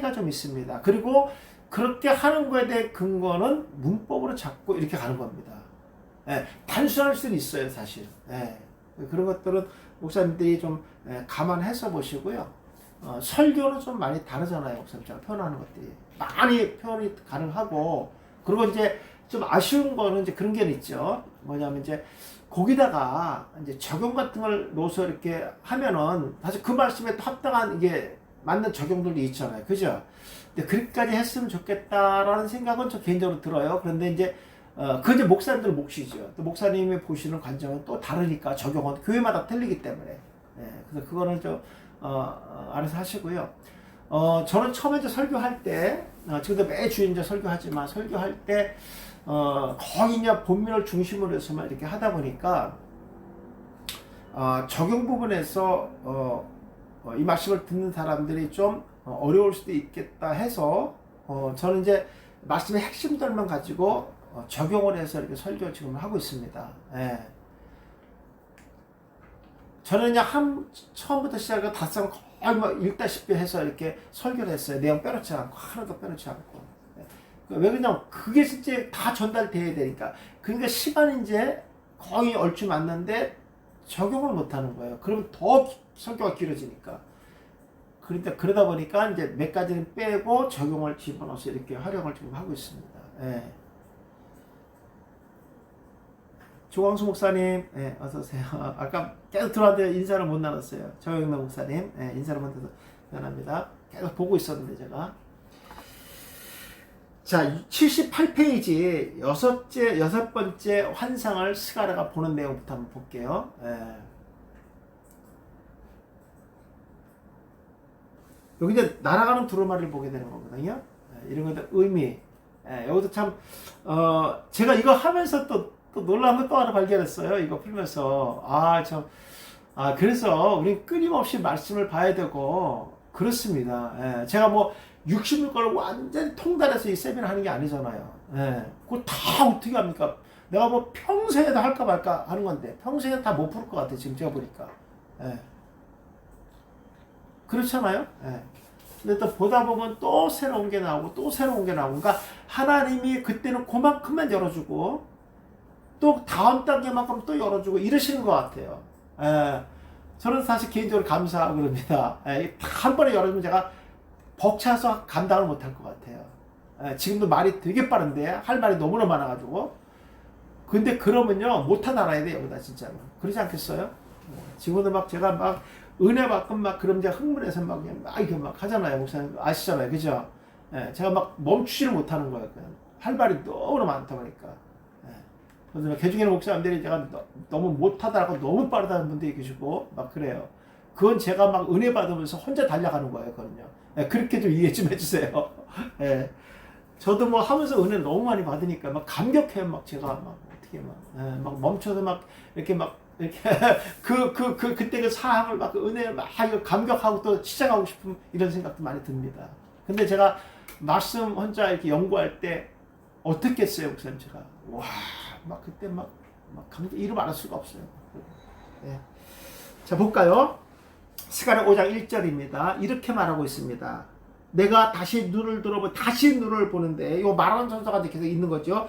차이가 좀 있습니다. 그리고 그렇게 하는 거에 대해 근거는 문법으로 잡고 이렇게 가는 겁니다. 예, 단순할 수는 있어요, 사실. 예, 그런 것들은 목사님들이 좀 감안해서 보시고요. 설교는 좀 많이 다르잖아요, 목사님처럼 표현하는 것들이. 많이 표현이 가능하고, 그리고 이제 좀 아쉬운 거는 이제 그런 게 있죠. 뭐냐면 이제 거기다가 이제 적용 같은 걸 넣어서 이렇게 하면은 사실 그 말씀에 또 합당한 이게 맞는 적용들도 있잖아요. 그죠? 근데 그렇게까지 했으면 좋겠다라는 생각은 저 개인적으로 들어요. 그런데 이제 그 이제 목사님들 몫이죠. 또 목사님이 보시는 관점은 또 다르니까 적용은 교회마다 틀리기 때문에. 그래서 그거는 좀 알아서 하시고요. 저는 처음에 이제 설교할 때, 지금도 매주 이제 설교하지만 설교할 때 거의 이제 본문을 중심으로 해서만 이렇게 하다 보니까 적용 부분에서 이 말씀을 듣는 사람들이 좀 어려울 수도 있겠다 해서 저는 이제 말씀의 핵심들만 가지고 적용을 해서 이렇게 설교 지금 하고 있습니다. 예. 저는 그냥 처음부터 시작해서 닷새는 거의 뭐 읽다시피 해서 이렇게 설교를 했어요. 내용 빼놓지 않고, 하나도 빼놓지 않고. 왜 그러냐면, 그게 진짜 다 전달돼야 되니까. 그러니까 시간이 이제 거의 얼추 맞는데 적용을 못 하는 거예요. 그러면 더 설교가 길어지니까. 그러다 보니까 이제 몇 가지는 빼고 적용을 집어넣어서 이렇게 활용을 지금 하고 있습니다. 예. 조광수 목사님, 어서오세요. 아까 계속 들어왔는데 인사를 못 나눴어요. 정영남 목사님, 인사를 못 나눠서 미안합니다. 계속 보고 있었는데, 제가. 자, 78페이지, 여섯 번째 환상을 스가랴가 보는 내용부터 한번 볼게요. 여기 이제 날아가는 두루마리를 보게 되는 거거든요. 이런 것들 의미. 여기서 참, 제가 이거 하면서 또 놀라운 걸 또 하나 발견했어요. 이거 풀면서. 그래서 우리 끊임없이 말씀을 봐야 되고, 그렇습니다. 제가 뭐, 60걸 완전히 통달해서 이 세미나 하는 게 아니잖아요. 그거 다 어떻게 합니까? 내가 뭐 평생에도 할까 말까 하는 건데, 평생에 다 못 풀 것 같아, 지금 제가 보니까. 그렇잖아요? 근데 또 보다 보면 또 새로운 게 나오고, 또 새로운 게 나오고, 그러니까 하나님이 그때는 그만큼만 열어주고, 또 다음 단계만큼 또 열어주고 이러시는 것 같아요. 저는 사실 개인적으로 감사하고 그럽니다. 한 번에 열어주면 제가 벅차서 감당을 못할 것 같아요. 지금도 말이 되게 빠른데 할 말이 너무나 많아가지고. 근데 그러면요 못하다 알아야 돼요, 여기다 진짜로. 그러지 않겠어요? 지금도 막 제가 막 은혜 받고 막 그럼 제가 흥분해서 막 이렇게 막 하잖아요. 목사님 아시잖아요, 그죠? 제가 막 멈추지를 못하는 거예요. 그냥 할 말이 너무나 많다 보니까. 그래서 개중에는 목사님들이 제가 너무 못하다라고 너무 빠르다는 분들이 계시고 막 그래요. 그건 제가 막 은혜 받으면서 혼자 달려가는 거예요, 그거는요. 그렇게 좀 이해 좀 해주세요. 저도 뭐 하면서 은혜 너무 많이 받으니까 막 감격해요. 막 제가 막 어떻게 막 멈춰서 막 이렇게 그때 그 상황을 막 그 은혜를 막 감격하고 또 시작하고 싶은 이런 생각도 많이 듭니다. 근데 제가 말씀 혼자 이렇게 연구할 때 어떻게 했어요, 목사님 제가. 와, 막 그때 막 감격 이루 말할 수가 없어요. 자, 볼까요? 스가랴 5장 1절입니다. 이렇게 말하고 있습니다. 내가 다시 눈을 보는데, 이거 말하는 전사가 계속 있는 거죠.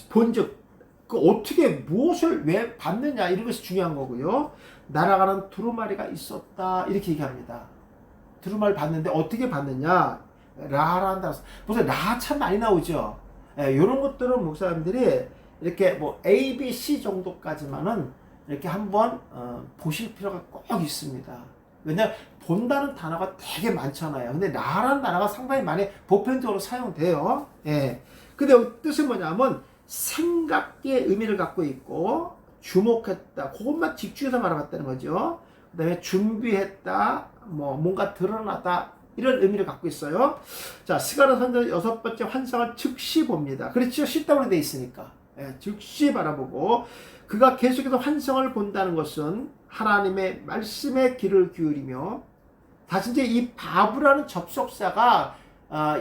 본즉, 어떻게, 무엇을 왜 봤느냐, 이런 것이 중요한 거고요. 날아가는 두루마리가 있었다, 이렇게 얘기합니다. 두루마리 봤는데, 어떻게 봤느냐, 라라는 단어. 보세요, 라 참 많이 나오죠. 이런 것들은 목사님들이 이렇게 뭐 A, B, C 정도까지만은 이렇게 한번 보실 필요가 꼭 있습니다. 왜냐면 본다는 단어가 되게 많잖아요. 근데 라라는 단어가 상당히 많이 보편적으로 사용돼요. 근데 여기 뜻은 뭐냐면 생각의 의미를 갖고 있고, 주목했다, 그것만 집중해서 말해봤다는 거죠. 그 다음에 준비했다, 뭔가 드러나다, 이런 의미를 갖고 있어요. 자, 스가랴 선지자 여섯 번째 환상을 즉시 봅니다. 그렇죠? 쉽다고 되어 있으니까. 즉시 바라보고, 그가 계속해서 환상을 본다는 것은 하나님의 말씀에 귀를 기울이며, 다시 이제 이 바브라는 접속사가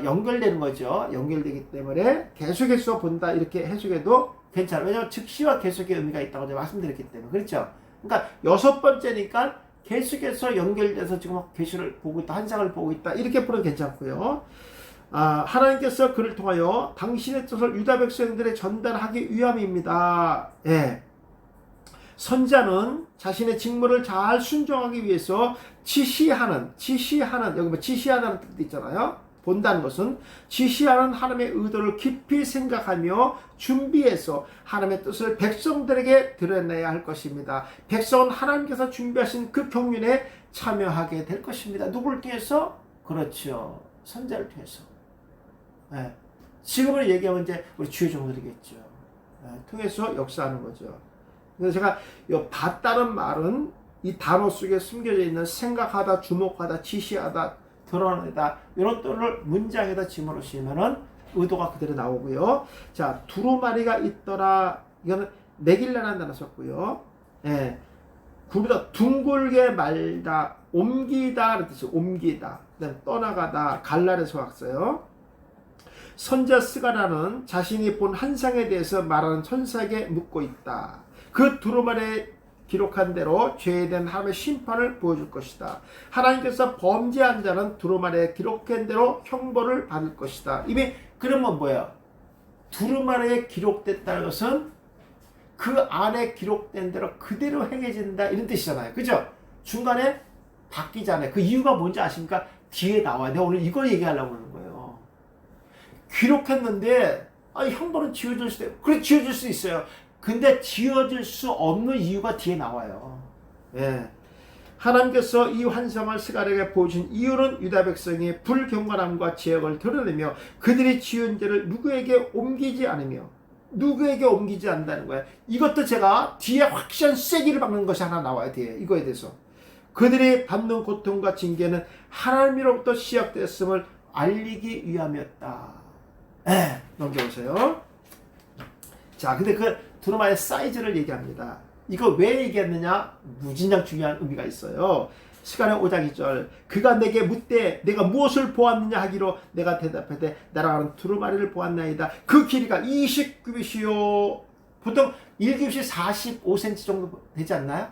연결되는 거죠. 연결되기 때문에 계속해서 본다, 이렇게 해석해도 괜찮아요. 왜냐하면 즉시와 계속의 의미가 있다고 제가 말씀드렸기 때문에. 그렇죠? 그러니까 여섯 번째니까 계속해서 연결돼서 지금 계시를 보고 있다, 환상을 보고 있다, 이렇게 풀어도 괜찮고요. 하나님께서 그를 통하여 당신의 뜻을 유다 백성들에 전달하기 위함입니다. 예. 선자는 자신의 직무를 잘 순종하기 위해서 지시하는 여기 뭐 지시하는 뜻도 있잖아요. 본다는 것은 지시하는 하나님의 의도를 깊이 생각하며 준비해서 하나님의 뜻을 백성들에게 드러내야 할 것입니다. 백성은 하나님께서 준비하신 그 경륜에 참여하게 될 것입니다. 누구를 통해서? 그렇죠. 선자를 통해서. 네. 지금을 얘기하면 이제 우리 주의 종들이겠죠. 네. 통해서 역사하는 거죠. 그래서 제가 이 봤다는 말은 이 단어 속에 숨겨져 있는 생각하다, 주목하다, 지시하다, 드러내다, 이런 뜻을 문장에다 집어넣으시면은 의도가 그대로 나오고요. 자, 두루마리가 있더라. 이거는 내길라는 단어 썼고요. 예. 굽이다, 둥글게 말다, 옮기다, 그런 뜻이 옮기다. 그다음에 떠나가다, 갈랄에서 왔어요. 선자 스가랴는 자신이 본 환상에 대해서 말하는 천사에게 묻고 있다. 그 두루마리에 기록한 대로 죄에 대한 하나님의 심판을 보여줄 것이다. 하나님께서 범죄한 자는 두루마리에 기록한 대로 형벌을 받을 것이다. 이미 그러면 뭐야? 두루마리에 기록됐다는 것은 그 안에 기록된 대로 그대로 행해진다, 이런 뜻이잖아요. 그죠? 중간에 바뀌지 않아요. 그 이유가 뭔지 아십니까? 뒤에 나와요. 내가 오늘 이걸 얘기하려고 하는 거예요. 기록했는데 형벌은 지어줄 수 있어요. 그래, 지어줄 수 있어요. 근데 지어질 수 없는 이유가 뒤에 나와요. 예. 하나님께서 이 환상을 스가랴에게 보여준 이유는 유다 백성이 불경건함과 죄악을 드러내며 그들이 지은 죄를 누구에게 옮기지 않는다는 거예요. 이것도 제가 뒤에 확실한 쐐기를 박는 것이 하나 나와요. 뒤에 이거에 대해서 그들이 받는 고통과 징계는 하나님으로부터 시작됐음을 알리기 위함이었다. 넘겨보세요. 자, 근데 그 두루마리의 사이즈를 얘기합니다. 이거 왜 얘기했느냐? 무진장 중요한 의미가 있어요. 스가랴 5장 2절, 그가 내게 묻되 내가 무엇을 보았느냐 하기로 내가 대답하되 날아가는 두루마리를 보았나이다. 그 길이가 20규빗이요. 보통 1규빗이 45cm 정도 되지 않나요?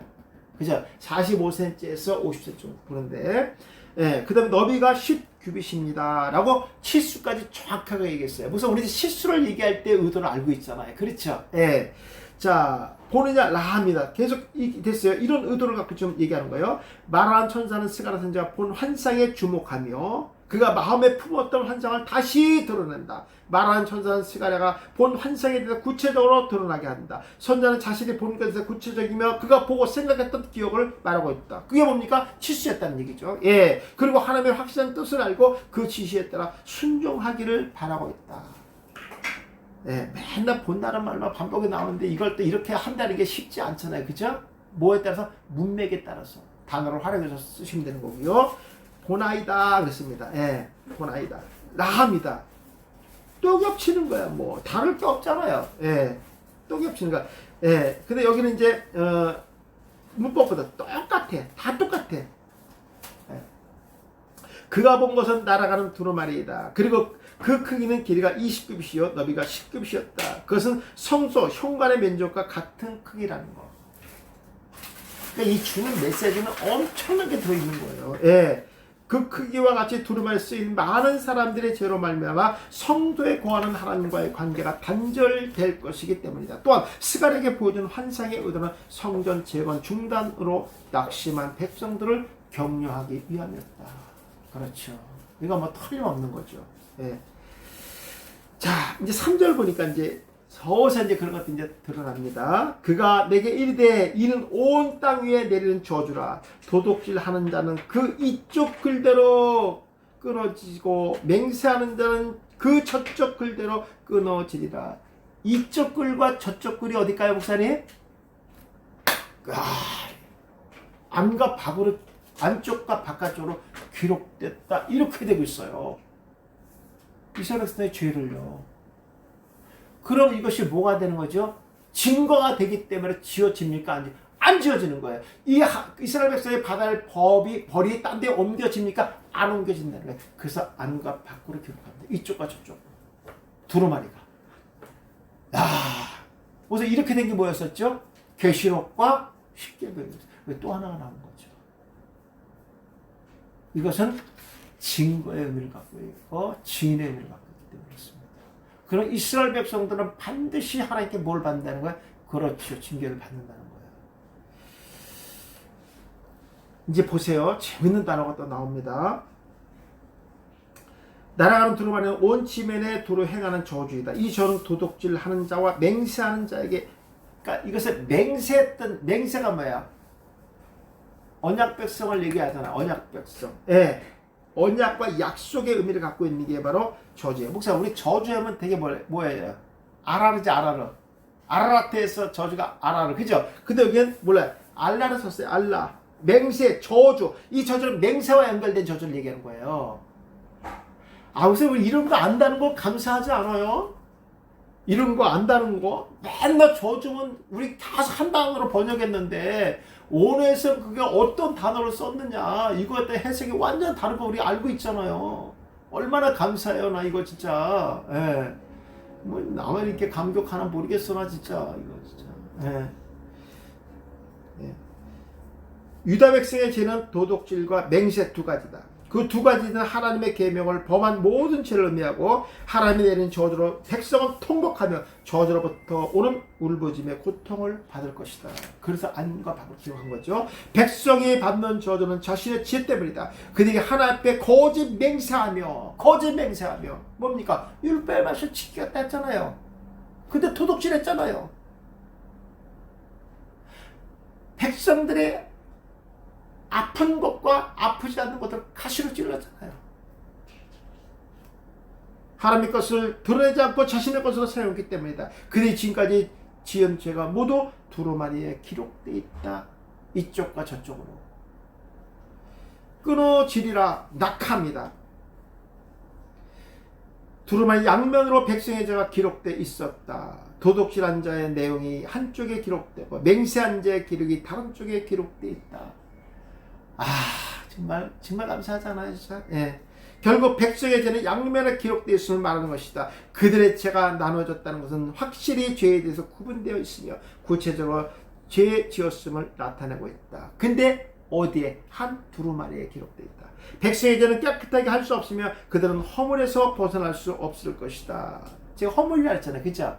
그죠? 45cm에서 50cm 정도 보는데, 예, 그 다음에 너비가 10규빗입니다 라고 치수까지 정확하게 얘기했어요. 무슨 우리 치수를 얘기할 때 의도를 알고 있잖아요. 그렇죠? 예. 자, 보느냐 라합니다. 계속 됐어요. 이런 의도를 갖고 좀 얘기하는 거예요. 말하는 천사는 스가랴 선지자가 본 환상에 주목하며 그가 마음에 품었던 환상을 다시 드러낸다. 말하는 천사는 스가랴가 본 환상에 대해서 구체적으로 드러나게 한다. 선자는 자신이 본 것에 대해서 구체적이며 그가 보고 생각했던 기억을 말하고 있다. 그게 뭡니까? 치수였다는 얘기죠. 예. 그리고 하나님의 확실한 뜻을 알고 그 지시에 따라 순종하기를 바라고 있다. 예, 맨날 본다는 말만 반복이 나오는데 이걸 또 이렇게 한다는 게 쉽지 않잖아요. 그죠? 뭐에 따라서? 문맥에 따라서 단어를 활용해서 쓰시면 되는 거고요. 보나이다 그랬습니다. 예, 보나이다. 라합니다. 또 겹치는 거야. 뭐 다를 게 없잖아요. 예, 또 겹치는 거야. 예, 근데 여기는 이제 문법보다 똑같아. 다 똑같아. 예. 그가 본 것은 날아가는 두루마리이다. 그리고 그 크기는 길이가 20규빗이요 너비가 10규빗이었다. 그것은 성소, 현관의 면적과 같은 크기라는 거. 그러니까 이 주는 메시지는 엄청나게 들어있는 거예요. 예. 그 크기와 같이 두루마리에 쓰인 많은 사람들의 죄로 말미암아 성도에 거하는 하나님과의 관계가 단절될 것이기 때문이다. 또한 스가랴에게 보여준 환상의 의도는 성전 재건 중단으로 낙심한 백성들을 격려하기 위함이었다. 그렇죠. 이거 뭐 틀림없는 거죠. 예. 자, 이제 3절 보니까 이제 서서 이제 그런 것도 이제 드러납니다. 그가 내게 이르되 이는 온 땅 위에 내리는 저주라. 도둑질하는 자는 그 이쪽 글대로 끊어지고 맹세하는 자는 그 저쪽 글대로 끊어지리라. 이쪽 글과 저쪽 글이 어딜까요, 목사님? 안과 밖으로, 안쪽과 바깥쪽으로 기록됐다. 이렇게 되고 있어요. 이스라엘 백성의 죄를요. 그럼 이것이 뭐가 되는 거죠? 증거가 되기 때문에 지어집니까? 안 지어지는 거예요. 이 이스라엘 백성이 받아야 할 벌이 딴 데 옮겨집니까? 안 옮겨진다는 거예요. 그래서 안과 밖으로 기록합니다. 이쪽과 저쪽. 두루마리가. 그래서 이렇게 된 게 뭐였었죠? 계시록과 십계명이었어요. 또 하나가 나온 거죠. 이것은 증거의 의미를 갖고 있고 지인의 의미를 갖고 있기 때문에 그렇습니다. 그럼 이스라엘 백성들은 반드시 하나님께 뭘 받는다는 거야? 그렇죠. 징계를 받는다는 거예요. 이제 보세요. 재밌는 단어가 또 나옵니다. 날아가는 두루 안에 온 지면에 두루 행하는 저주이다. 이 저는 도둑질하는 자와 맹세하는 자에게, 그러니까 이것을 맹세했던, 맹세가 뭐야? 언약 백성을 얘기하잖아. 언약 백성. 예. 언약과 약속의 의미를 갖고 있는 게 바로 저주예요. 목사님, 우리 저주하면 되게 뭐예요? 아라르지, 아라르. 아라라트에서 저주가 아라르. 그죠? 근데 여기는 몰라요. 알라를 썼어요. 알라. 맹세, 저주. 이 저주는 맹세와 연결된 저주를 얘기하는 거예요. 아, 목사님, 우리 이런 거 안다는 거 감사하지 않아요? 이런 거 안다는 거? 맨날 저주면 우리 다 한 단어로 번역했는데, 원어에서 그게 어떤 단어를 썼느냐, 이거에 대한 해석이 완전 다른 거 우리 알고 있잖아요. 얼마나 감사해요, 나 이거 진짜. 예. 뭐, 나만 이렇게 감격하나 모르겠어, 나 진짜. 이거 진짜. 예. 예. 유다 백성의 죄는 도둑질과 맹세 두 가지다. 그 두 가지는 하나님의 계명을 범한 모든 죄를 의미하고 하나님이 내린 저주로 백성은 통곡하며 저주로부터 오는 울부짖음의 고통을 받을 것이다. 그래서 안과 밥을 기록한 거죠. 백성이 받는 저주는 자신의 죄 때문이다. 그들이 하나님 앞에 거짓 맹세하며 뭡니까? 율법의 말씀을 지키겠다 했잖아요. 근데 도둑질 했잖아요. 백성들의 아픈 것과 아프지 않는 것을 가시로 찔렀잖아요. 하나님의 것을 드러내지 않고 자신의 것으로 사용했기 때문이다. 그들이 지금까지 지은 죄가 모두 두루마리에 기록되어 있다. 이쪽과 저쪽으로. 끊어지리라 낙합니다. 두루마리 양면으로 백성의 죄가 기록되어 있었다. 도둑질한 자의 내용이 한쪽에 기록되고 맹세한 자의 기록이 다른 쪽에 기록되어 있다. 아, 정말 감사하잖아요, 진짜. 예. 결국 백성의 죄는 양면에 기록되어 있음을 말하는 것이다. 그들의 죄가 나눠졌다는 것은 확실히 죄에 대해서 구분되어 있으며 구체적으로 죄 지었음을 나타내고 있다. 근데 어디에? 한 두루마리에 기록되어 있다. 백성의 죄는 깨끗하게 할 수 없으며 그들은 허물에서 벗어날 수 없을 것이다. 제가 허물이라 했잖아요, 그죠?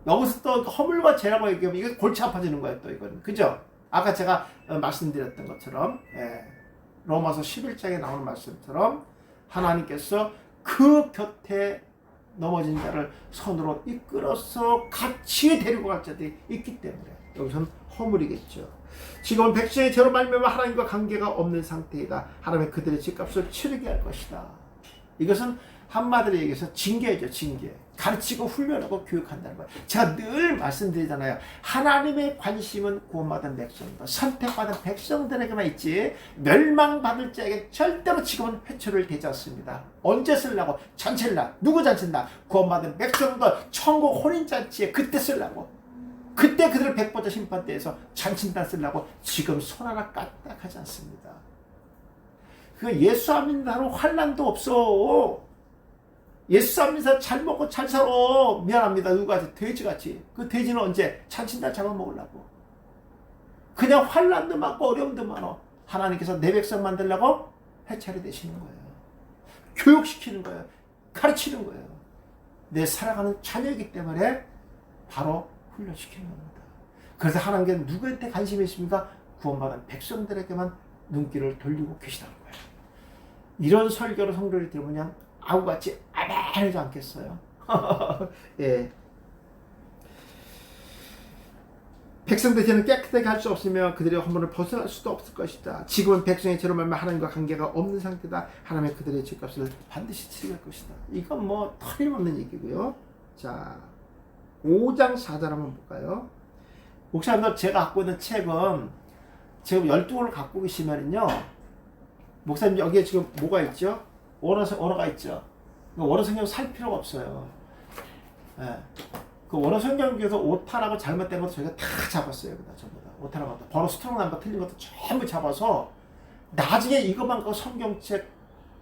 여기서 또 허물과 죄라고 얘기하면 이거 골치 아파지는 거예요, 또 이거는, 그죠? 아까 제가 말씀드렸던 것처럼, 예, 로마서 11장에 나오는 말씀처럼 하나님께서 그 곁에 넘어진 자를 손으로 이끌어서 같이 데리고 갈 자들이 있기 때문에 여기서는 허물이겠죠. 지금은 백성의 죄로 말미암아 하나님과 관계가 없는 상태이다. 하나님은 그들의 죄값을 치르게 할 것이다. 이것은 한마디로 얘기해서 징계죠, 징계. 가르치고 훈련하고 교육한다는 거예요. 제가 늘 말씀드리잖아요. 하나님의 관심은 구원받은 백성들, 선택받은 백성들에게만 있지 멸망받을 자에게 절대로 지금은 회초를 대지 않습니다. 언제 쓰려고? 잔치를 누구 잔치나? 구원받은 백성들 천국 혼인잔치에 그때 쓰려고. 그때 그들을 백보자 심판대에서 잔치단 쓰려고 지금 손 하나 까딱하지 않습니다. 그 예수 안 믿는 사람은 환난도 없어. 예수 안 믿는 사람 잘 먹고 잘 살아. 미안합니다. 누가 돼지같이. 그 돼지는 언제? 잔치날 잡아먹으려고. 그냥 환난도 많고 어려움도 많아. 하나님께서 내 백성 만들려고 해찰이 되시는 거예요. 교육시키는 거예요. 가르치는 거예요. 내 살아가는 자녀이기 때문에 바로 훈련시키는 겁니다. 그래서 하나님께 누구한테 관심이 있습니까? 구원받은 백성들에게만 눈길을 돌리고 계시다는 거예요. 이런 설교를 성도들이 들으면 그냥 아우같이 아멘하지 않겠어요? 예. 백성들 죄는 깨끗하게 할 수 없으며 그들의 허물을 벗어날 수도 없을 것이다. 지금은 백성의 죄로 말미암아 하나님과 관계가 없는 상태다. 하나님은 그들의 죄값을 반드시 치를 것이다. 이건 뭐 틀림없는 얘기고요. 자, 5장 4절 한번 볼까요? 목사님들 제가 갖고 있는 책은 지금 12권을 갖고 계시면요, 목사님 여기에 지금 뭐가 있죠? 원어 있죠? 원어 성경 살 필요가 없어요. 예. 그 원어 성경 중에서 오타라고 잘못된 것도 저희가 다 잡았어요. 전부 다. 오타라고 번호 스트롱 넘버 틀린 것도 전부 잡아서 나중에 이것만 갖고 성경책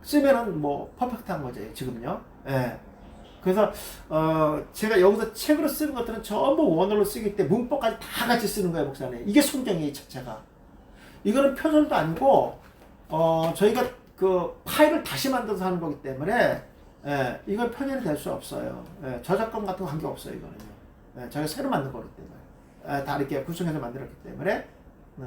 쓰면은 뭐 퍼펙트한 거죠. 지금요. 예. 그래서 제가 여기서 책으로 쓰는 것들은 전부 원어로 쓰기 때문에 문법까지 다 같이 쓰는 거예요, 목사님. 이게 성경이에요, 자체가. 이거는 표절도 아니고 저희가 그 파일을 다시 만들어서 하는 거기 때문에 이건 표현이 될 수 없어요. 저작권 같은 거 관계 없어요. 이거는요. 저희가 새로 만든 거기 때문에 다 이렇게 구성해서 만들었기 때문에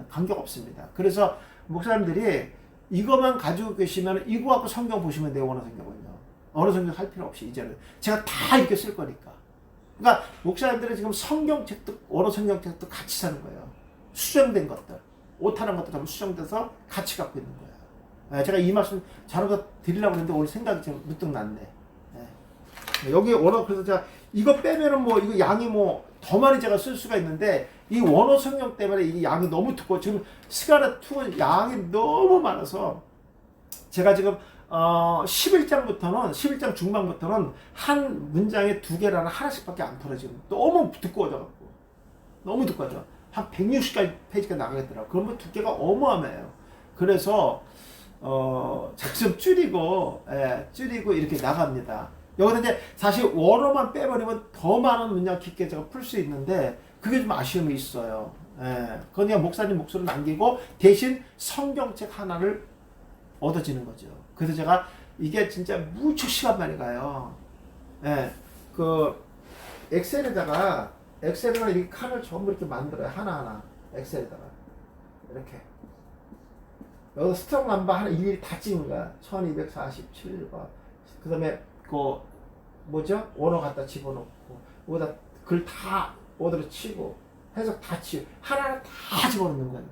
관계가 없습니다. 그래서 목사님들이 이것만 가지고 계시면 이거 갖고 성경 보시면 돼요. 원어 성경은요. 언어 성경 할 필요 없이 이제는 제가 다 이렇게 쓸 거니까. 그러니까 목사님들은 지금 성경책도 언어 성경책도 같이 사는 거예요. 수정된 것들, 오타난 것들 전부 수정돼서 같이 갖고 있는 거예요. 제가 이 말씀 잘못 드리려고 했는데 오늘 생각이 좀 문득 났네. 여기 원어 그래서 제가 이거 빼면은 뭐 이거 양이 뭐 더 많이 제가 쓸 수가 있는데 이 원어 성경 때문에 이 양이 너무 두꺼워. 지금 스가렛 2는 양이 너무 많아서 제가 지금 11장 중반부터는 한 문장에 2개라는 하나씩밖에 안 풀어. 지금 너무 두꺼워져갖고 너무 두꺼워져. 한 160페이지가 나가겠더라고. 그러면 두께가 어마어마해요. 그래서 좀 줄이고 이렇게 나갑니다. 여기서 이제 사실 원어만 빼버리면 더 많은 문장 깊게 제가 풀 수 있는데 그게 좀 아쉬움이 있어요. 그냥 목사님 목소리를 남기고 대신 성경책 하나를 얻어지는 거죠. 그래서 제가 이게 진짜 무척 시간 많이 가요. 그 엑셀에다가 이 칸을 전부 이렇게 만들어요. 하나하나 엑셀에다가 이렇게 여기서 스트롱 넘버 하나 일일이 다 찍는 거야. 1247번. 그 다음에 그 뭐죠? 원어 갖다 집어넣고 여기다 글 다 오더로 치고 해석 다 치고 하나하나 다 집어넣는 거야.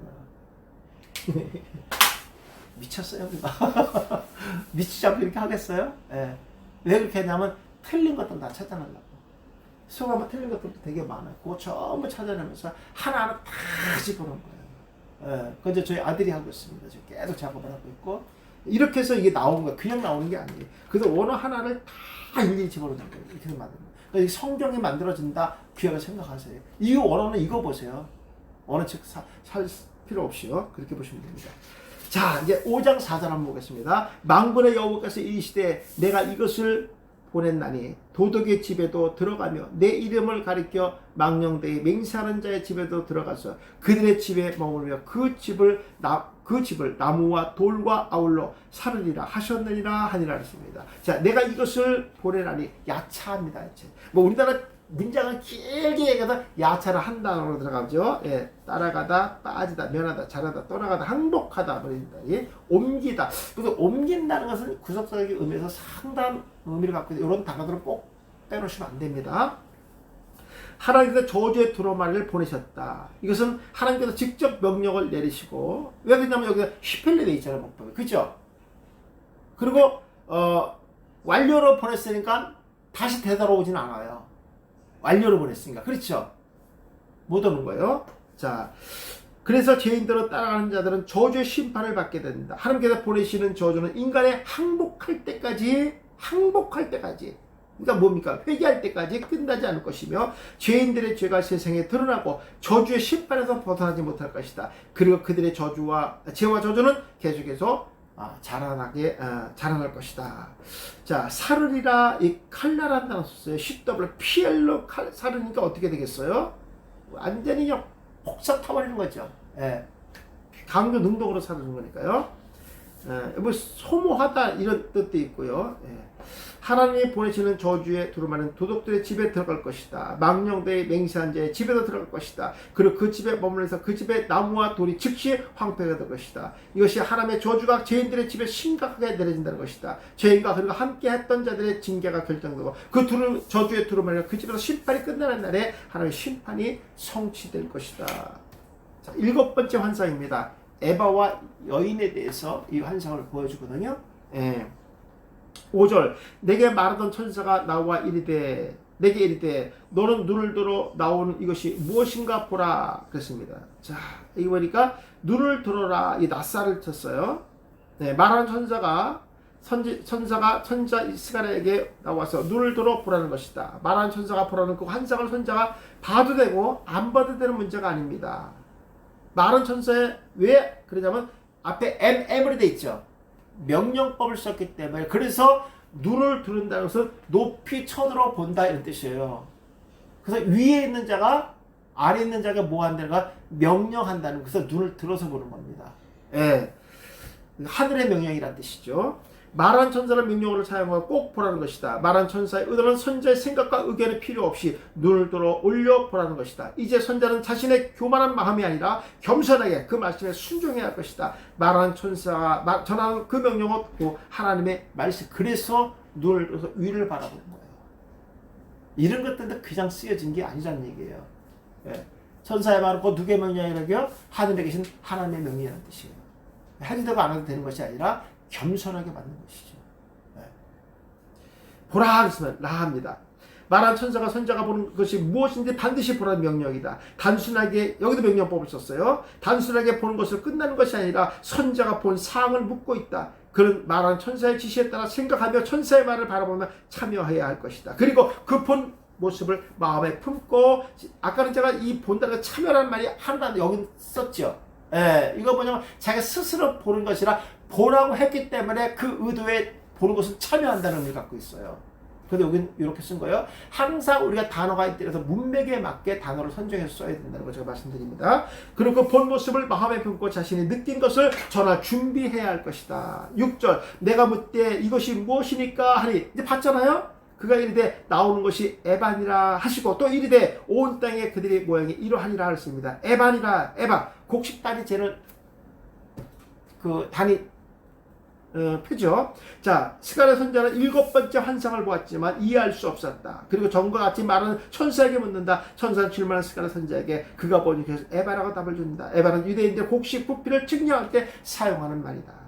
미쳤어요, 우리가. 미치지 않고 이렇게 하겠어요? 왜 그렇게 했냐면 틀린 것들 다 찾아내려고. 수업하면 틀린 것들도 되게 많아요. 그거 전부 찾아내면서 하나하나 다 집어넣은 거예요. 그거 이제 저희 아들이 하고 있습니다. 지금 계속 작업을 하고 있고. 이렇게 해서 이게 나오는 거야. 그냥 나오는 게 아니에요. 그래서 원어 하나를 다 일일이 집어넣는 거예요. 이렇게 만드는 거예요. 그러니까 성경이 만들어진다. 귀하게 생각하세요. 이 원어는 이거 보세요. 어느 책 살 필요 없이요. 그렇게 보시면 됩니다. 자, 이제 5장 4절 한번 보겠습니다. 만군의 여호와께서 이르시되 내가 이것을 보냈나니 도덕의 집에도 들어가며 내 이름을 가리켜 망령되이 맹세하는 자의 집에도 들어가서 그들의 집에 머물며 그 집을 나무와 돌과 아울러 사르리라 하셨느니라 하니라 했습니다. 자, 내가 이것을 보내나니 야차합니다. 뭐 우리나라 문장은 길게 얘기해서 야차를 한 단어로 들어가죠. 따라가다, 빠지다, 면하다, 잘하다, 떠나가다, 항복하다, 옮기다. 그래서 옮긴다는 것은 구속사적인 의미에서 상당한 의미를 갖고 있는 이런 단어들은 꼭 빼놓으시면 안 됩니다. 하나님께서 저주의 두루마리를 보내셨다. 이것은 하나님께서 직접 명령을 내리시고 왜 그러냐면 여기가 휘펠리 돼 있잖아요. 목법이. 그죠? 그리고 완료로 보냈으니까 다시 되돌아오진 않아요. 완료로 보냈으니까. 그렇죠? 못 오는 거예요. 자, 그래서 죄인들로 따라가는 자들은 저주의 심판을 받게 된다. 하나님께서 보내시는 저주는 인간의 항복할 때까지 그러니까 뭡니까? 회개할 때까지 끝나지 않을 것이며 죄인들의 죄가 세상에 드러나고 저주의 심판에서 벗어나지 못할 것이다. 그리고 그들의 죄와 저주는 계속해서 자라날 것이다. 자, 사르리라, 이 칼날한 단어 썼어요. CWPL로 사르니까 어떻게 되겠어요? 완전히 그냥 폭삭 타버리는 거죠. 강도 능동으로 사르는 거니까요. 뭐 소모하다 이런 뜻도 있고요. 하나님이 보내시는 저주의 두루마리는 도둑들의 집에 들어갈 것이다. 망령되이 맹세한 자의 집에도 들어갈 것이다. 그리고 그 집에 머물러서 그 집에 나무와 돌이 즉시 황폐가 될 것이다. 이것이 하나님의 저주가 죄인들의 집에 심각하게 내려진다는 것이다. 죄인과 그리고 함께 했던 자들의 징계가 결정되고 그 저주의 두루마리가 그 집에서 심판이 끝나는 날에 하나님의 심판이 성취될 것이다. 자, 7번째 환상입니다. 에바와 여인에 대해서 이 환상을 보여주거든요. 5절 내게 말하던 천사가 나와 내게 이르되 너는 눈을 들어 나오는 이것이 무엇인가 보라 그랬습니다. 자, 이거 보니까 눈을 들어라 이 낯살을 쳤어요. 말하는 천사가 천사 이스가랴에게 나와서 눈을 들어 보라는 것이다. 말하는 천사가 보라는 그 환상을 천사가 봐도 되고 안 봐도 되는 문제가 아닙니다. 말하는 천사에 왜 그러냐면 앞에 MM으로 돼 있죠. 명령법을 썼기 때문에. 그래서 눈을 두른다는 것은 높이 천으로 본다 이런 뜻이에요. 그래서 위에 있는 자가 아래 있는 자가 뭐 한다는가 명령한다는, 그래서 눈을 들어서 보는 겁니다. 하늘의 명령이란 뜻이죠. 말한 천사는 명령어를 사용하고 꼭 보라는 것이다. 말한 천사의 의도는 선자의 생각과 의견이 필요 없이 눈을 들어 올려 보라는 것이다. 이제 선자는 자신의 교만한 마음이 아니라 겸손하게 그 말씀에 순종해야 할 것이다. 말한 천사가 전하는 그 명령은 하나님의 말씀. 그래서 눈을 들어서 위를 바라보는 거예요. 이런 것들도 그냥 쓰여진 게 아니라는 얘기예요. 예. 천사의 말은 그 누구의 명령이라고요? 하늘에 계신 하나님의 명령이라는 뜻이에요. 해도 안 해도 되는 것이 아니라 겸손하게 맞는 것이죠. 네. 보라 하시면 라합니다. 말한 천사가 선자가 보는 것이 무엇인지 반드시 보라는 명령이다. 단순하게 여기도 명령법을 썼어요. 단순하게 보는 것을 끝나는 것이 아니라 선자가 본 사항을 묻고 있다. 그런 말한 천사의 지시에 따라 생각하며 천사의 말을 바라보며 참여해야 할 것이다. 그리고 그 본 모습을 마음에 품고 아까는 제가 이 본다는 참여라는 말이 하나도 여기 썼죠. 예, 이거 뭐냐면 자기가 스스로 보는 것이라 보라고 했기 때문에 그 의도에 보는 것을 참여한다는 의미를 갖고 있어요. 그런데 여기는 이렇게 쓴 거예요. 항상 우리가 단어가 있더라도 문맥에 맞게 단어를 선정해서 써야 된다는 걸 제가 말씀드립니다. 그리고 본 모습을 마음에 품고 자신이 느낀 것을 전할 준비해야 할 것이다. 6절 내가 묻되 이것이 무엇이니까 하니 이제 봤잖아요. 그가 이르되 나오는 것이 에반이라 하시고 또 이르되 온 땅에 그들의 모양이 이러하니라 하였습니다. 에반이라 에반 곡식 단위 재는 그 단위 표죠. 자, 스가랴 선지자는 7번째 환상을 보았지만 이해할 수 없었다. 그리고 전과 같이 말하는 천사에게 묻는다. 천사는 질문한 스가랴 선지자에게 그가 보니 그래서 에바라고 답을 준다. 에바는 유대인들 곡식 부피를 측량할 때 사용하는 말이다.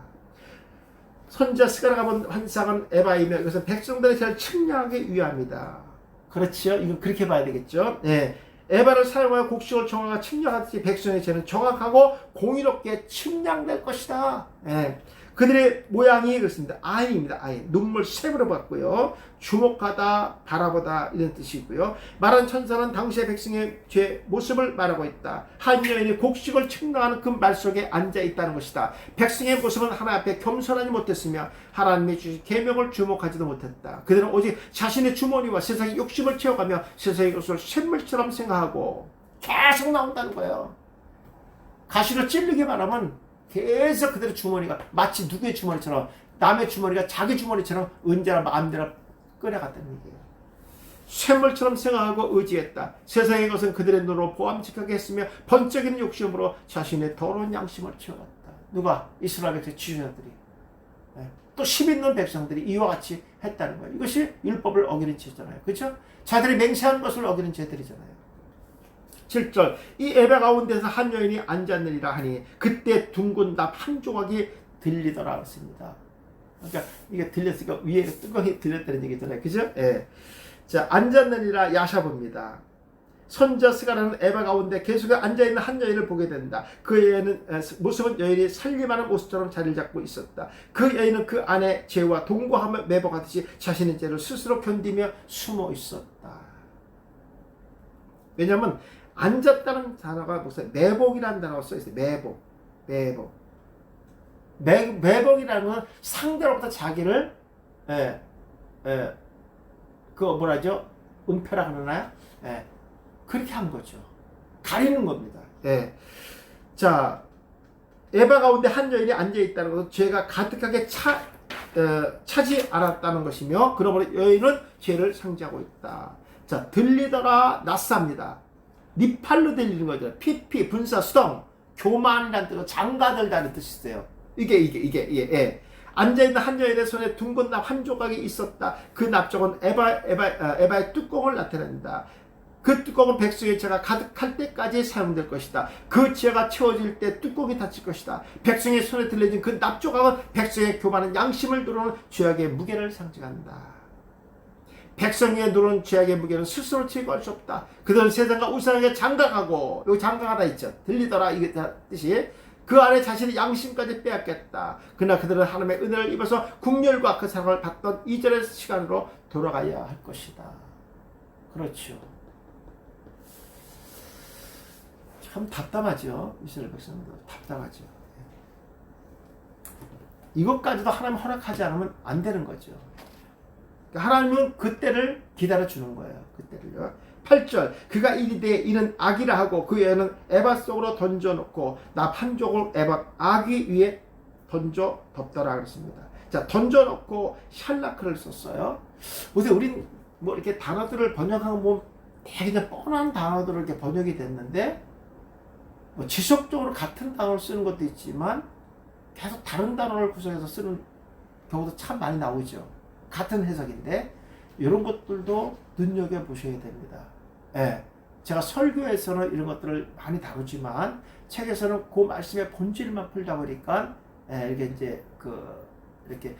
선지자 스가랴가 본 환상은 에바이며 이것은 백성들의 죄를 측량하기 위함이다. 그렇지요? 이거 그렇게 봐야 되겠죠? 네. 에바를 사용하여 곡식을 정확하게 측량하듯이 백성의 죄는 정확하고 공의롭게 측량될 것이다. 네. 그들의 모양이 그렇습니다. 아인입니다. 아인. 눈물 샘으로 봤고요. 주목하다, 바라보다 이런 뜻이고요. 말한 천사는 당시의 백성의 죄 모습을 말하고 있다. 한 여인이 곡식을 측량하는 그 말 속에 앉아 있다는 것이다. 백성의 모습은 하나님 앞에 겸손하지 못했으며 하나님의 주신 계명을 주목하지도 못했다. 그들은 오직 자신의 주머니와 세상의 욕심을 채워가며 세상의 것을 샘물처럼 생각하고 계속 나온다는 거예요. 가시로 찔리게 말하면 계속 그대로 주머니가 마치 누구의 주머니처럼 남의 주머니가 자기 주머니처럼 언제나 마음대로 끌어갔다는 얘기예요. 샘물처럼 생각하고 의지했다. 세상의 것은 그들의 눈으로 보암직하게 했으며 번쩍이는 욕심으로 자신의 더러운 양심을 채워갔다. 누가? 이스라엘 백성 지도자들이. 또 힘있는 백성들이 이와 같이 했다는 거예요. 이것이 율법을 어기는 죄잖아요. 그렇죠? 자들이 맹세한 것을 어기는 죄들이잖아요. 7절 이 에바 가운데서 한 여인이 앉았느니라 하니 그때 둥근 납 한 조각이 들리더라 했습니다. 그러니까 이게 들렸으니까 위에 뚜껑이 들렸다는 얘기잖아요. 그죠? 예. 자, 앉았느니라 야샤브입니다. 선자 스가랴는 에바 가운데 계속해 앉아있는 한 여인을 보게 된다. 그 여인은 모습은 여인이 살림하는 모습처럼 자리를 잡고 있었다. 그 여인은 그 안에 죄와 동거하며 매복하듯이 자신의 죄를 스스로 견디며 숨어 있었다. 왜냐하면 앉았다는 단어가 무슨 매복이라는 단어가 써있어요. 매복이라는 건 상대로부터 자기를 그 뭐라죠? 은폐라 그러나요? 그렇게 한 거죠. 가리는 겁니다. 자, 에바 가운데 한 여인이 앉아있다는 것은 죄가 가득하게 차지 않았다는 것이며 그러므로 여인은 죄를 상지하고 있다. 자, 들리더라 낯쌉니다. 네 팔로 들리는 거죠. 피피 분사 수동 교만이라는 뜻으로 장가들다는 뜻이 있어요. 이게 앉아있는 한 여인의 손에 둥근 납 한 조각이 있었다. 그 납조각은 에바의 뚜껑을 나타낸다. 그 뚜껑은 백성의 죄가 가득할 때까지 사용될 것이다. 그 죄가 채워질 때 뚜껑이 닫힐 것이다. 백성의 손에 들려진 그 납조각은 백성의 교만한 양심을 누르는 죄악의 무게를 상징한다. 백성에 누른 죄악의 무게는 스스로 제거할 수 없다. 그들은 세상과 우상에게 장가가고, 여기 장가가다 있죠. 들리더라 이게 뜻이. 그 안에 자신의 양심까지 빼앗겼다. 그러나 그들은 하나님의 은혜를 입어서 국렬과 그 사랑을 받던 이전의 시간으로 돌아가야 할 것이다. 그렇죠. 참 답답하죠. 이스라엘 백성들 답답하죠. 이것까지도 하나님 허락하지 않으면 안 되는 거죠. 하나님은 그때를 기다려주는 거예요. 그때를요. 8절 그가 이르되 이는 악이라 하고 그 애는 에바 속으로 던져놓고 납 한 족을 에바 아기 위에 던져 덮더라 그랬습니다. 자, 던져놓고 샬라크를 썼어요. 보세요, 우린 뭐 이렇게 단어들을 번역하고 뭐 되게 그냥 뻔한 단어들을 이렇게 번역이 됐는데, 뭐 지속적으로 같은 단어를 쓰는 것도 있지만 계속 다른 단어를 구성해서 쓰는 경우도 참 많이 나오죠. 같은 해석인데 이런 것들도 눈여겨보셔야 됩니다. 예, 제가 설교에서는 이런 것들을 많이 다루지만 책에서는 그 말씀의 본질만 풀다 보니까 이게 이제 이렇게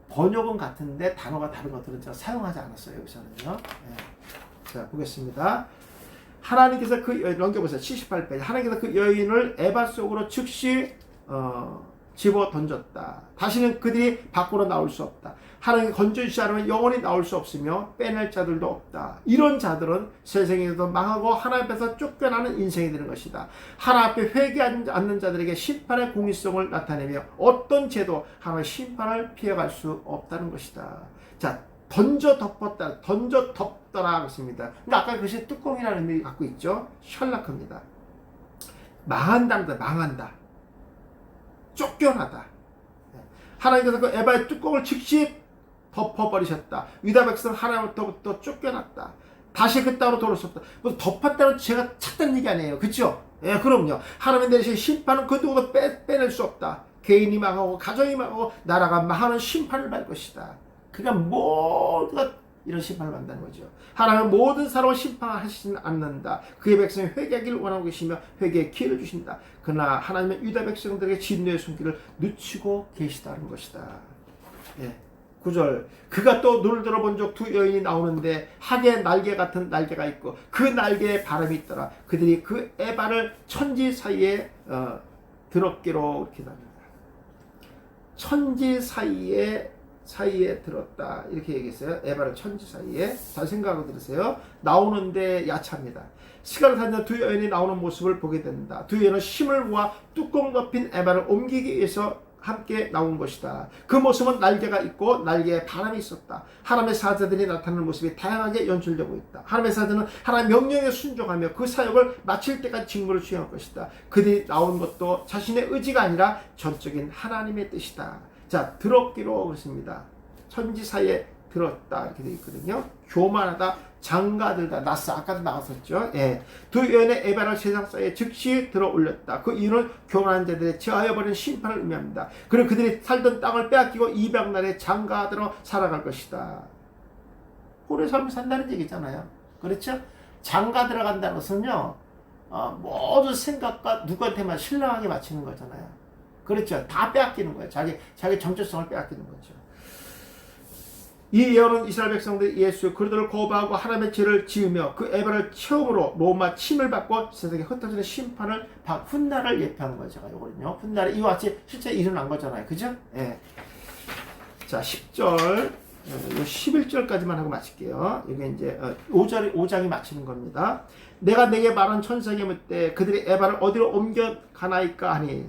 번역은 같은데 단어가 다른 것들은 제가 사용하지 않았어요. 여기서는요. 예. 자, 보겠습니다. 하나님께서 넘겨보세요. 78페이지. 하나님께서 그 여인을 에바 속으로 즉시 집어 던졌다. 다시는 그들이 밖으로 나올 수 없다. 하나님이 건져주지 않으면 영원히 나올 수 없으며 빼낼 자들도 없다. 이런 자들은 세상에서도 망하고 하나님 앞에서 쫓겨나는 인생이 되는 것이다. 하나님 앞에 회개하지 않는 자들에게 심판의 공의성을 나타내며 어떤 죄도 하나님의 심판을 피해갈 수 없다는 것이다. 자, 던져 덮었다, 던져 덮더라 그랬습니다. 근데 아까 그것이 뚜껑이라는 의미를 갖고 있죠. 셜라크입니다. 망한답니다. 망한다. 쫓겨나다. 하나님께서 그 에바의 뚜껑을 즉시 덮어버리셨다. 유다 백성 하나님부터 쫓겨났다. 다시 그 땅으로 돌아올 수 없다. 뭐 덮었다는 제가 찾던 얘기 아니에요. 그렇죠? 예, 그럼요. 하나님 내리신 심판은 그 누구도 빼낼 수 없다. 개인이 망하고 가정이 망하고 나라가 망하는 심판을 받을 것이다. 그러니까 모두가 이런 심판을 받는다는 거죠. 하나님은 모든 사람을 심판하시지는 않는다. 그의 백성이 회개하기를 원하고 계시며 회개의 기회를 주신다. 그러나 하나님은 유다 백성들에게 진노의 손길을 늦추고 계시다는 것이다. 예. 9절. 그가 또 눈을 들어본 적 두 여인이 나오는데 학의 날개 같은 날개가 있고 그 날개에 바람이 있더라. 그들이 그 에바를 천지 사이에 들었기로 이렇게 합니다. 천지 사이에 들었다 이렇게 얘기했어요. 에바를 천지 사이에. 잘 생각하고 들으세요. 나오는데 야차입니다. 시간을 타는 두 여인이 나오는 모습을 보게 된다. 두 여인은 힘을 모아 뚜껑 덮인 에바를 옮기기 위해서 함께 나온 것이다. 그 모습은 날개가 있고 날개에 바람이 있었다. 하나님의 사자들이 나타나는 모습이 다양하게 연출되고 있다. 하나님의 사자는 하나님의 명령에 순종하며 그 사역을 마칠 때까지 직무를 수행할 것이다. 그들이 나온 것도 자신의 의지가 아니라 전적인 하나님의 뜻이다. 자, 들었기로 그렇습니다. 천지 사이에 들었다 이렇게 되어 있거든요. 교만하다, 장가들다, 낯서 아까도 나왔었죠. 예. 두 여인의 에바를 세상 사이에 즉시 들어 올렸다. 그 이유는 교만한 자들의 제하여 버린 심판을 의미합니다. 그리고 그들이 살던 땅을 빼앗기고 이방 나라에 장가들어 살아갈 것이다. 홀의 삶을 산다는 얘기잖아요. 그렇죠? 장가 들어간다는 것은요, 모든 생각과 누구한테만 신랑하게 맞추는 거잖아요. 그렇죠. 다 빼앗기는 거예요. 자기 정체성을 빼앗기는 거죠. 이 예언은 이스라엘 백성들이 예수 그리스도를 거부하고 하나님의 죄를 지으며 그 에바를 처음으로 로마 침을 받고 세상에 흩어지는 심판을 훗날을 예표하는 거죠. 이거는요. 훗날에 이와 같이 실제 일어난 거잖아요. 그죠? 예. 자, 10절, 11절까지만 하고 마칠게요. 이게 이제 5장이 마치는 겁니다. 내가 내게 말한 천사에게 묻되 그들이 에바를 어디로 옮겨가나이까 하니.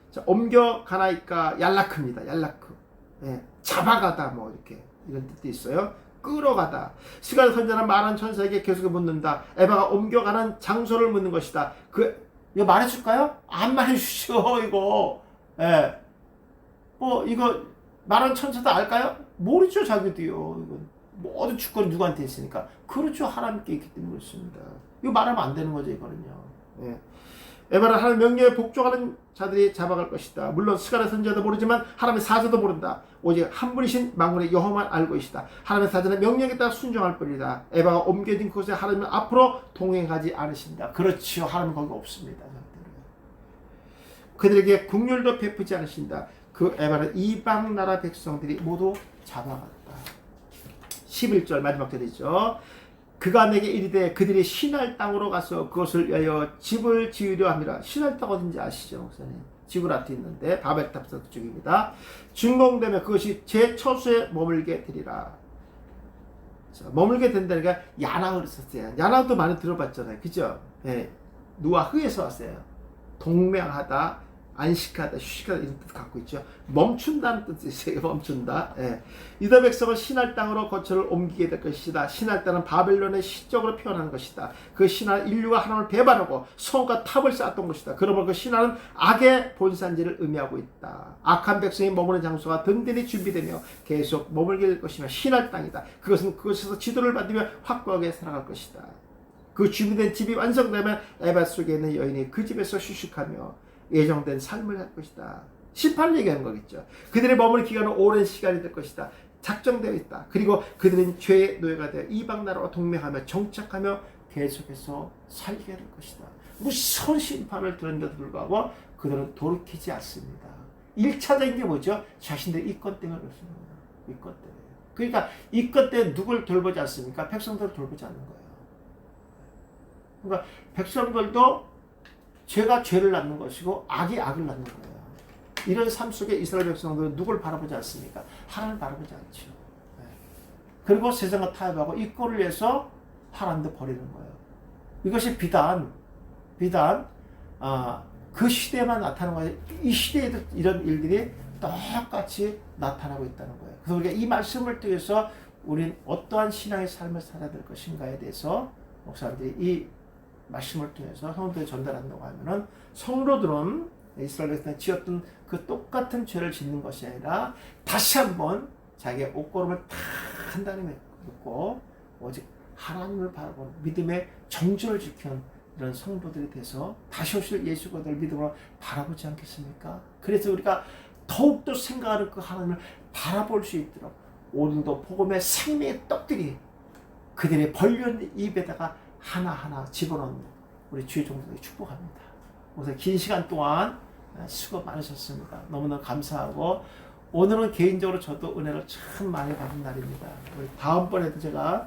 자, 옮겨가나이까 얄라크입니다. 얄라크. 예. 잡아가다 뭐 이렇게. 이런 뜻도 있어요. 끌어가다. 시간 선자는 말한 천사에게 계속 묻는다. 에바가 옮겨가는 장소를 묻는 것이다. 이거 말해줄까요? 안 말해주시오, 이거. 예. 이거 말한 천사도 알까요? 모르죠, 자기도요. 이건 모든 주권이 누구한테 있으니까. 그렇죠, 하나님께 있기 때문에 그렇습니다. 이거 말하면 안 되는 거죠, 이거는요. 예. 에바는 하나님 명령에 복종하는 자들이 잡아갈 것이다. 물론 스가랴 선지자도 모르지만 하나님의 사자도 모른다. 오직 한 분이신 만군의 여호와만 알고 계시다. 하나님의 사자는 명령에 따라 순종할 뿐이다. 에바가 옮겨진 곳에 하나님은 앞으로 동행하지 않으신다. 그렇지요. 하나님은 거기 없습니다. 그들에게 국률도 베푸지 않으신다. 그 에바는 이방 나라 백성들이 모두 잡아갔다. 11절 마지막 절이죠. 그가 내게 이르되 그들이 신할 땅으로 가서 그것을 위하여 집을 지으려 함이라. 신할 땅 어딘지 아시죠, 목사님? 지구라트 있는데 바벨탑 쪽입니다. 준공되면 그것이 제 처소에 머물게 되리라. 자, 머물게 된다는 게 야나흐를 썼어요. 야나흐도 많이 들어봤잖아요, 그죠? 예, 누아흐에서 왔어요. 동맹하다, 안식하다, 휴식하다 이런 뜻 갖고 있죠. 멈춘다는 뜻이에요. 멈춘다. 예. 유다 백성은 신할 땅으로 거처를 옮기게 될 것이다. 신할 땅은 바벨론의 시적으로 표현하는 것이다. 그 신할 인류가 하나님을 배반하고 성과 탑을 쌓았던 것이다. 그러므로 그 신하는 악의 본산지를 의미하고 있다. 악한 백성이 머무는 장소가 든든히 준비되며 계속 머물게 될 것이며 신할 땅이다. 그것은 그것에서 지도를 받으며 확고하게 살아갈 것이다. 그 준비된 집이 완성되면 에바 속에 있는 여인이 그 집에서 휴식하며 예정된 삶을 할 것이다. 심판을 얘기하는 거겠죠. 그들의 머무는 기간은 오랜 시간이 될 것이다. 작정되어 있다. 그리고 그들은 죄의 노예가 되어 이방 나라와 동맹하며 정착하며 계속해서 살게 될 것이다. 무서운 심판을 들었는데도 불구하고 그들은 돌이키지 않습니다. 1차적인 게 뭐죠? 자신들의 이권 때문에 그렇습니다. 이권 때문에. 그러니까 이권 때문에 누굴 돌보지 않습니까? 백성들을 돌보지 않는 거예요. 그러니까 백성들도 죄가 죄를 낳는 것이고 악이 악을 낳는 거예요. 이런 삶 속에 이스라엘 백성들은 누굴 바라보지 않습니까? 하나님을 바라보지 않죠. 그리고 세상과 타협하고 이 꼴을 위해서 하나님도 버리는 거예요. 이것이 비단 그 시대에만 나타나는 거예요. 이 시대에도 이런 일들이 똑같이 나타나고 있다는 거예요. 그래서 우리가 이 말씀을 통해서 우리는 어떠한 신앙의 삶을 살아야 될 것인가에 대해서 목사님들이 이 말씀을 통해서 성도들에 전달한다고 하면은 성도들은 이스라엘에서 지었던 그 똑같은 죄를 짓는 것이 아니라 다시 한번 자기의 옷걸음을 다 단단히 묶고 오직 하나님을 바라보는 믿음의 정절을 지키는 이런 성도들이 돼서 다시 오실 예수 그리스도를 믿음으로 바라보지 않겠습니까? 그래서 우리가 더욱더 생각하는 그 하나님을 바라볼 수 있도록 오늘도 복음의 생명의 떡들이 그들의 벌려있는 입에다가 하나하나 집어넣는 우리 주의 종들에게 축복합니다. 그래서 긴 시간 동안 수고 많으셨습니다. 너무나 감사하고 오늘은 개인적으로 저도 은혜를 참 많이 받은 날입니다. 우리 다음번에도 제가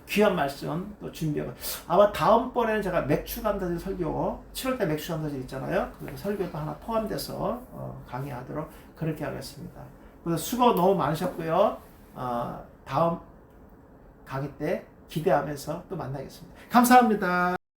귀한 말씀 또 준비하고 아마 다음번에는 제가 맥주 감사절 설교 7월달 맥주 감사절 있잖아요. 그 설교도 하나 포함돼서 강의하도록 그렇게 하겠습니다. 그래서 수고 너무 많으셨고요. 다음 강의 때 기대하면서 또 만나겠습니다. 감사합니다.